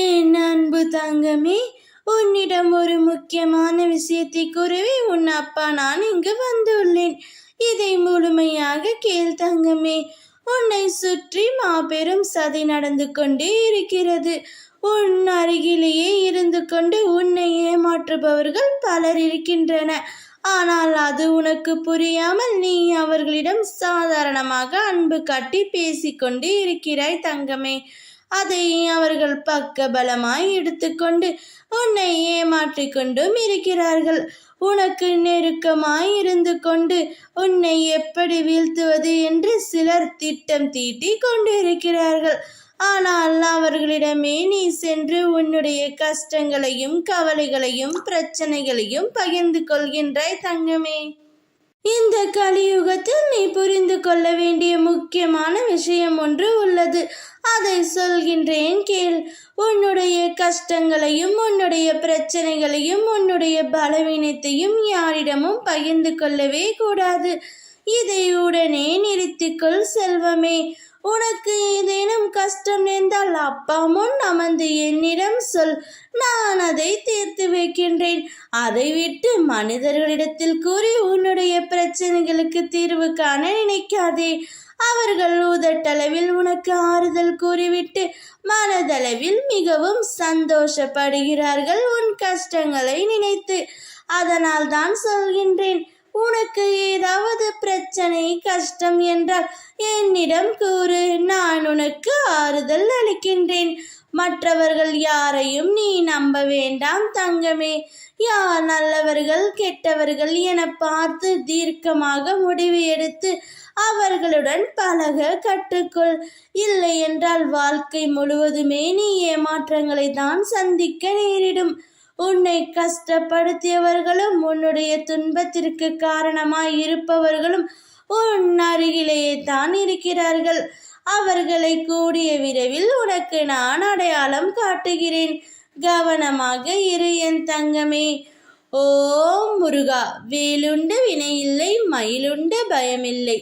என் அன்பு தங்கமே, உன்னிடம் ஒரு முக்கியமான விஷயத்தை கூறவே உன் அப்பா நான் இங்கு வந்துள்ளேன். இதை முழுமையாக கேள் தங்கமே. உன்னை சுற்றி மாபெரும் சதி நடந்து கொண்டே இருக்கிறது. உன் அருகிலேயே இருந்து கொண்டு உன்னை ஏமாற்றுபவர்கள் பலர் இருக்கின்றன. ஆனால் அது உனக்கு புரியாமல் நீ அவர்களிடம் சாதாரணமாக அன்பு காட்டி பேசிக்கொண்டு இருக்கிறாய் தங்கமே. அதை அவர்கள் பக்க பலமாய் எடுத்துக்கொண்டு உன்னை ஏமாற்றிக் கொண்டும் இருக்கிறார்கள். உனக்கு நெருக்கமாய் இருந்து கொண்டு உன்னை எப்படி வீழ்த்துவது என்று சிலர் திட்டம் தீட்டி கொண்டிருக்கிறார்கள். ஆனால் அவர்களிடமே நீ சென்று உன்னுடைய கஷ்டங்களையும் கவலைகளையும் பிரச்சனைகளையும் பகிர்ந்து கொள்கின்றாய் தங்கமே. இந்த கலியுகத்தில் நீ புரிந்து கொள்ள வேண்டிய முக்கியமான விஷயம் ஒன்று உள்ளது. அதை சொல்கின்றேன் கேள். உன்னுடைய கஷ்டங்களையும் உன்னுடைய பிரச்சனைகளையும் உன்னுடைய பலவீனத்தையும் யாரிடமும் பகிர்ந்து கொள்ளவே கூடாது. இதை உடனே நிறுத்திக்கொள் செல்வமே. உனக்கு ஏதேனும் கஷ்டம் நேர்ந்தால் அப்பா முன் அமர்ந்து என்னிடம் சொல். நான் அதை தீர்த்து வைக்கின்றேன். அதை விட்டு மனிதர்களிடத்தில் கூறி உன்னுடைய பிரச்சனைகளுக்கு தீர்வு காண நினைக்காதே. அவர்கள் உதட்டளவில் உனக்கு ஆறுதல் கூறிவிட்டு மனதளவில் மிகவும் சந்தோஷப்படுகிறார்கள் உன் கஷ்டங்களை நினைத்து. அதனால் தான் சொல்கின்றேன், உனக்கு ஏதாவது பிரச்சனை கஷ்டம் என்றால் என்னிடம் கூறு. நான் உனக்கு ஆறுதல் அளிக்கின்றேன். மற்றவர்கள் யாரையும் நீ நம்ப வேண்டாம் தங்கமே. யார் நல்லவர்கள் கெட்டவர்கள் என பார்த்து தீர்க்கமாக முடிவு எடுத்து அவர்களுடன் பழக கற்றுக்கொள். இல்லை என்றால் வாழ்க்கை முழுவதுமே நீ ஏமாற்றங்களை தான் சந்திக்க நேரிடும். உன்னை கஷ்டப்படுத்தியவர்களும் உன்னுடைய துன்பத்திற்கு காரணமாய் இருப்பவர்களும் உன் அருகிலேயே தான் இருக்கிறார்கள். அவர்களை கூடிய விரைவில் உனக்கு நான் அடையாளம் காட்டுகிறேன். கவனமாக இரு என் தங்கமே. ஓம் முருகா. வேலுண்டு வினையில்லை, மயிலுண்டு பயமில்லை.